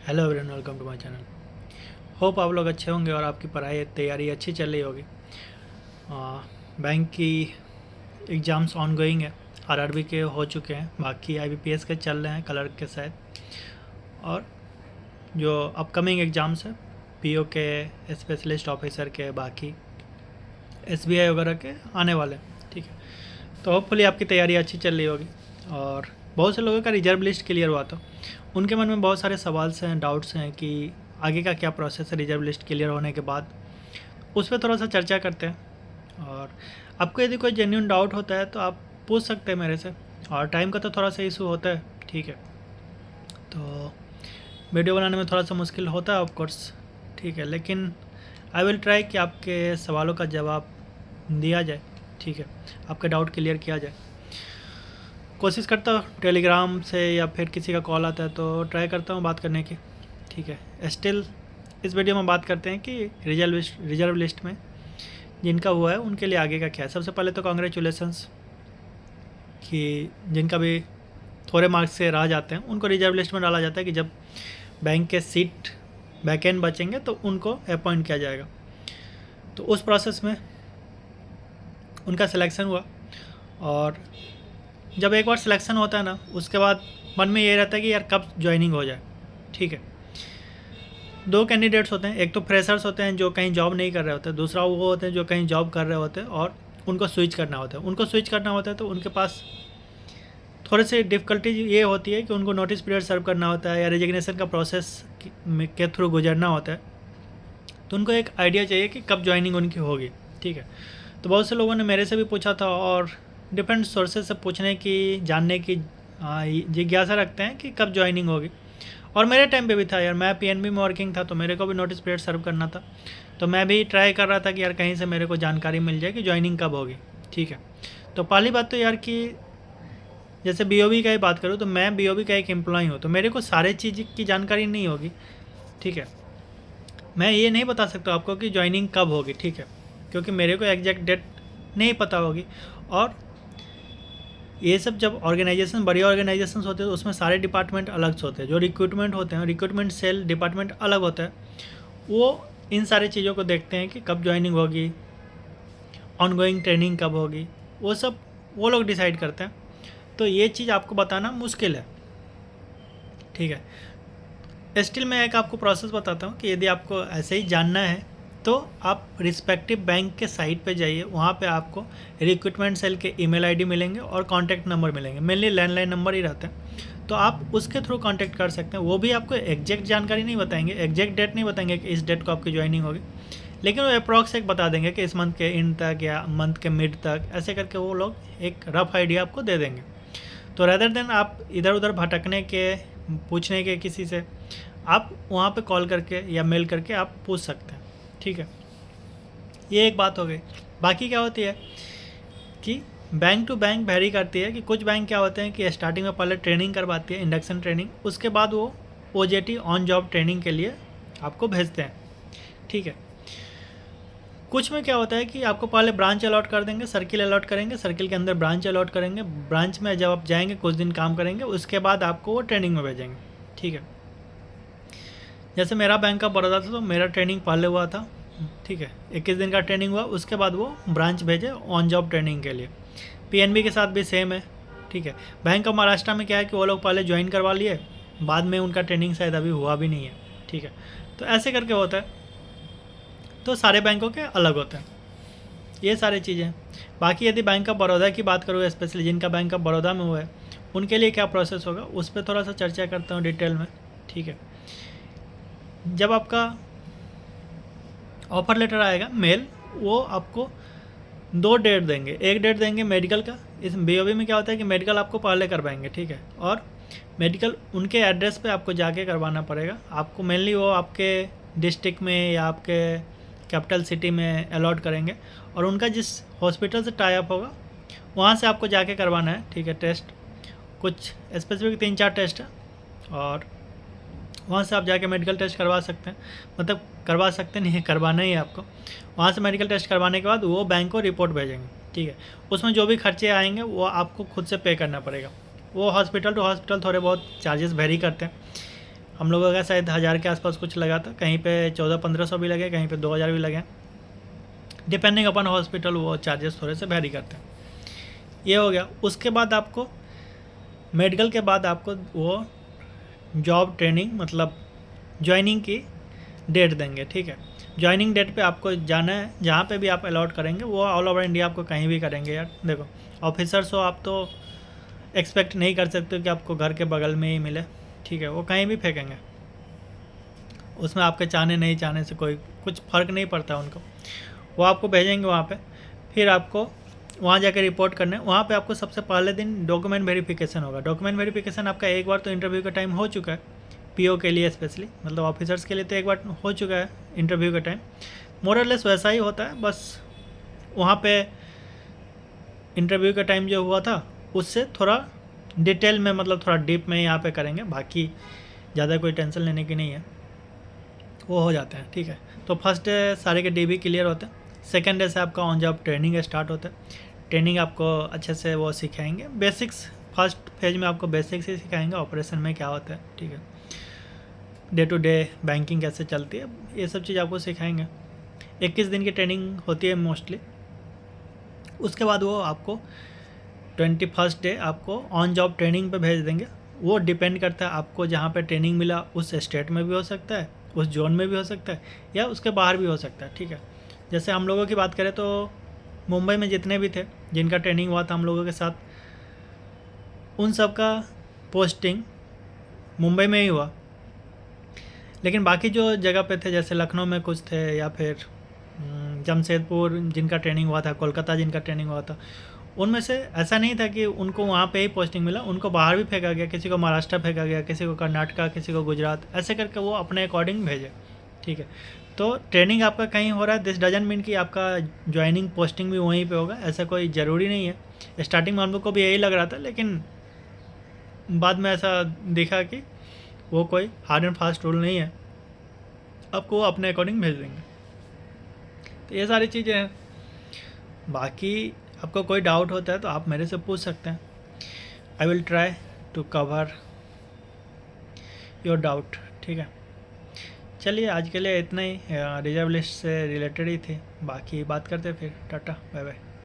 Hello everyone, welcome to my channel. Hope आप लोग अच्छे होंगे और आपकी पढ़ाई तैयारी अच्छी चल रही होगी। बैंक की एग्ज़ाम्स ऑन गोइंग है। आरआरबी के हो चुके हैं, बाकी आईबीपीएस के चल रहे हैं, क्लर्क के शायद। और जो अपकमिंग एग्ज़ाम्स हैं पीओ के, स्पेशलिस्ट ऑफिसर के, बाकी एसबीआई वगैरह के आने वाले हैं। ठीक है, तो होपफुली आपकी तैयारी अच्छी चल रही होगी। और बहुत से लोगों का रिजर्व लिस्ट क्लियर हुआ था, उनके मन में बहुत सारे सवाल हैं, डाउट्स हैं कि आगे का क्या प्रोसेस है रिजर्व लिस्ट क्लियर होने के बाद। उस पर थोड़ा सा चर्चा करते हैं। और आपको यदि कोई जेन्यून डाउट होता है तो आप पूछ सकते हैं मेरे से। और टाइम का तो थोड़ा सा इशू होता है, ठीक है, तो वीडियो बनाने में थोड़ा सा मुश्किल होता है ऑफ कोर्स, ठीक है, लेकिन आई विल ट्राई कि आपके सवालों का जवाब दिया जाए। ठीक है, आपका डाउट क्लियर किया जाए। कोशिश करता हूँ टेलीग्राम से या फिर किसी का कॉल आता है तो ट्राई करता हूँ बात करने की। ठीक है, स्टिल इस वीडियो में बात करते हैं कि रिजर्व लिस्ट में जिनका हुआ है उनके लिए आगे का क्या है। सबसे पहले तो कॉन्ग्रेचुलेसन्स कि जिनका भी थोड़े मार्क्स से रह जाते हैं उनको रिजर्व लिस्ट में डाला जाता है कि जब बैंक के सीट वैकेंट बचेंगे तो उनको अपॉइंट किया जाएगा। तो उस प्रोसेस में उनका सिलेक्शन हुआ। और जब एक बार सिलेक्शन होता है ना, उसके बाद मन में ये रहता है कि यार कब ज्वाइनिंग हो जाए। ठीक है, दो कैंडिडेट्स होते हैं, एक तो फ्रेशर्स होते हैं जो कहीं जॉब नहीं कर रहे होते, दूसरा वो होते हैं जो कहीं जॉब कर रहे होते हैं और उनको स्विच करना होता है। उनको स्विच करना होता है तो उनके पास थोड़ी सी डिफ़िकल्टी ये होती है कि उनको नोटिस पीरियड सर्व करना होता है या रेजिग्नेशन का प्रोसेस के थ्रू गुजरना होता है। तो उनको एक आइडिया चाहिए कि कब ज्वाइनिंग उनकी होगी। ठीक है, तो बहुत से लोगों ने मेरे से भी पूछा था और डिफरेंट सोर्सेज से पूछने की, जानने की जिज्ञासा रखते हैं कि कब ज्वाइनिंग होगी। और मेरे टाइम पे भी था यार, मैं पीएनबी में वर्किंग था तो मेरे को भी नोटिस पीरियड सर्व करना था। तो मैं भी ट्राई कर रहा था कि यार कहीं से मेरे को जानकारी मिल जाए कि ज्वाइनिंग कब होगी। ठीक है, तो पहली बात तो यार कि जैसे बीओबी का ही बात करूँ तो मैं बीओबी का एक एम्प्लॉय हूँ, तो मेरे को सारे चीज़ की जानकारी नहीं होगी। ठीक है, मैं ये नहीं बता सकता आपको कि ज्वाइनिंग कब होगी। ठीक है, क्योंकि मेरे को एग्जैक्ट डेट नहीं पता होगी। और ये सब जब ऑर्गेनाइजेशन, बड़ी ऑर्गेनाइजेशन होते हैं तो उसमें सारे डिपार्टमेंट अलग से होते हैं। जो रिक्रूटमेंट होते हैं, रिक्रूटमेंट सेल डिपार्टमेंट अलग होता है, वो इन सारी चीज़ों को देखते हैं कि कब ज्वाइनिंग होगी, ऑनगोइंग ट्रेनिंग कब होगी, वो सब वो लोग डिसाइड करते हैं। तो ये चीज़ आपको बताना मुश्किल है। ठीक है, स्टिल मैं एक आपको प्रोसेस बताता हूँ कि यदि आपको ऐसे ही जानना है तो आप रिस्पेक्टिव बैंक के साइट पे जाइए। वहाँ पे आपको रिक्रूटमेंट सेल के ईमेल आईडी मिलेंगे और कॉन्टैक्ट नंबर मिलेंगे, मेनली लैंडलाइन नंबर ही रहते हैं। तो आप उसके थ्रू कॉन्टैक्ट कर सकते हैं। वो भी आपको एग्जैक्ट जानकारी नहीं बताएंगे, एग्जैक्ट डेट नहीं बताएंगे कि इस डेट को आपकी ज्वाइनिंग होगी, लेकिन वो अप्रॉक्स एक बता देंगे कि इस मंथ के एंड तक या मंथ के मिड तक, ऐसे करके वो लोग एक रफ आइडिया आपको दे देंगे। तो रैदर देन आप इधर उधर भटकने के, पूछने के किसी से, आप वहाँ पे कॉल करके या मेल करके आप पूछ सकते हैं। ठीक है, ये एक बात हो गई। बाकी क्या होती है कि बैंक टू बैंक वेरी करती है कि कुछ बैंक क्या होते हैं कि स्टार्टिंग में पहले ट्रेनिंग करवाती है, इंडक्शन ट्रेनिंग, उसके बाद वो ओजेटी ऑन जॉब ट्रेनिंग के लिए आपको भेजते हैं। ठीक है, कुछ में क्या होता है कि आपको पहले ब्रांच अलॉट कर देंगे, सर्किल अलॉट करेंगे, सर्किल के अंदर ब्रांच अलॉट करेंगे, ब्रांच में जब आप जाएंगे कुछ दिन काम करेंगे उसके बाद आपको वो ट्रेनिंग में भेजेंगे। ठीक है, जैसे मेरा बैंक ऑफ बड़ौदा था तो मेरा ट्रेनिंग पहले हुआ था। ठीक है, 21 दिन का ट्रेनिंग हुआ, उसके बाद वो ब्रांच भेजे ऑन जॉब ट्रेनिंग के लिए। पीएनबी के साथ भी सेम है। ठीक है, बैंक ऑफ महाराष्ट्र में क्या है कि वो लोग पहले ज्वाइन करवा लिए, बाद में उनका ट्रेनिंग शायद अभी हुआ भी नहीं है। ठीक है, तो ऐसे करके होता है। तो सारे बैंकों के अलग होते हैं ये सारी चीज़ें। बाकी यदि बैंक ऑफ बड़ौदा की बात करूँ, स्पेशली जिनका बैंक ऑफ बड़ौदा में हुआ है, उनके लिए क्या प्रोसेस होगा उस पर थोड़ा सा चर्चा करता हूँ डिटेल में। ठीक है, जब आपका ऑफ़र लेटर आएगा मेल, वो आपको दो डेट देंगे। एक डेट देंगे मेडिकल का। इस बीओबी में क्या होता है कि मेडिकल आपको पहले करवाएंगे। ठीक है, और मेडिकल उनके एड्रेस पे आपको जाके करवाना पड़ेगा। आपको मेनली वो आपके डिस्ट्रिक्ट में या आपके कैपिटल सिटी में अलॉट करेंगे और उनका जिस हॉस्पिटल से टाई अप होगा वहाँ से आपको जाके करवाना है। ठीक है, टेस्ट कुछ स्पेसिफिक 3-4 टेस्ट है और वहाँ से आप जाके मेडिकल टेस्ट करवा सकते हैं। मतलब करवा सकते नहीं है, करवाना ही है आपको। वहाँ से मेडिकल टेस्ट करवाने के बाद वो बैंक को रिपोर्ट भेजेंगे। ठीक है, उसमें जो भी खर्चे आएंगे वो आपको खुद से पे करना पड़ेगा। वो हॉस्पिटल टू हॉस्पिटल थोड़े बहुत चार्जेस वेरी करते हैं। हम लोगों का शायद 1000 के आसपास कुछ लगा था, कहीं पे 1400-1500 भी लगे, कहीं पे 2000 भी लगे, डिपेंडिंग अपन हॉस्पिटल, वो चार्जेस थोड़े से वेरी करते हैं। ये हो गया। उसके बाद आपको मेडिकल के बाद आपको वो जॉब ट्रेनिंग मतलब ज्वाइनिंग की डेट देंगे, ठीक है। ज्वाइनिंग डेट पे आपको जाना है, जहाँ पे भी आप अलॉट करेंगे वो ऑल ओवर इंडिया आपको कहीं भी करेंगे यार। देखो ऑफिसर्स हो आप तो एक्सपेक्ट नहीं कर सकते कि आपको घर के बगल में ही मिले, ठीक है। वो कहीं भी फेंकेंगे, उसमें आपके चाहने नहीं चाहने से कोई कुछ फ़र्क नहीं पड़ता उनको। वो आपको भेजेंगे वहाँ पे, फिर आपको वहाँ जाकर रिपोर्ट करने। वहाँ पे आपको सबसे पहले दिन डॉक्यूमेंट वेरिफिकेशन होगा। डॉक्यूमेंट वेरिफिकेशन आपका एक बार तो इंटरव्यू का टाइम हो चुका है, पीओ के लिए स्पेशली, मतलब ऑफिसर्स के लिए तो एक बार हो चुका है इंटरव्यू का टाइम। मोरलेस वैसा ही होता है, बस वहाँ पे इंटरव्यू का टाइम जो हुआ था उससे थोड़ा डिटेल में, मतलब थोड़ा डीप में यहाँ पे करेंगे, बाकी ज़्यादा कोई टेंशन लेने की नहीं है, वो हो जाते हैं, ठीक है। तो फर्स्ट डे सारे के डीबी क्लियर होते हैं। सेकेंड डे से आपका ऑन जॉब ट्रेनिंग स्टार्ट होता है। ट्रेनिंग आपको अच्छे से वो सिखाएंगे, बेसिक्स फर्स्ट फेज में आपको बेसिक्स ही सिखाएंगे, ऑपरेशन में क्या होता है, ठीक है, डे टू डे बैंकिंग कैसे चलती है, ये सब चीज़ आपको सिखाएंगे। 21 दिन की ट्रेनिंग होती है मोस्टली। उसके बाद वो आपको 21st डे आपको ऑन जॉब ट्रेनिंग पे भेज देंगे। वो डिपेंड करता है आपको जहाँ पे ट्रेनिंग मिला उस स्टेट में भी हो सकता है, उस जोन में भी हो सकता है, या उसके बाहर भी हो सकता है, ठीक है। जैसे हम लोगों की बात करें तो मुंबई में जितने भी थे जिनका ट्रेनिंग हुआ था हम लोगों के साथ, उन सब का पोस्टिंग मुंबई में ही हुआ। लेकिन बाकी जो जगह पे थे, जैसे लखनऊ में कुछ थे, या फिर जमशेदपुर जिनका ट्रेनिंग हुआ था, कोलकाता जिनका ट्रेनिंग हुआ था, उनमें से ऐसा नहीं था कि उनको वहाँ पे ही पोस्टिंग मिला, उनको बाहर भी फेंका गया, किसी को महाराष्ट्र फेंका गया, किसी को कर्नाटका, किसी को गुजरात, ऐसे करके वो अपने अकॉर्डिंग भेजे, ठीक है। तो ट्रेनिंग आपका कहीं हो रहा है, दिस डजंट मीन कि आपका ज्वाइनिंग पोस्टिंग भी वहीं पे होगा, ऐसा कोई ज़रूरी नहीं है। स्टार्टिंग में हम लोग को भी यही लग रहा था, लेकिन बाद में ऐसा दिखा कि वो कोई हार्ड एंड फास्ट रूल नहीं है, आपको वो अपने अकॉर्डिंग भेज देंगे। तो ये सारी चीज़ें हैं। बाकी आपको कोई डाउट होता है तो आप मेरे से पूछ सकते हैं। I will try to cover your doubt, ठीक है। चलिए आज के लिए इतना ही, रिजर्व लिस्ट से रिलेटेड ही थे, बाकी बात करते हैं फिर। टाटा बाय बाय।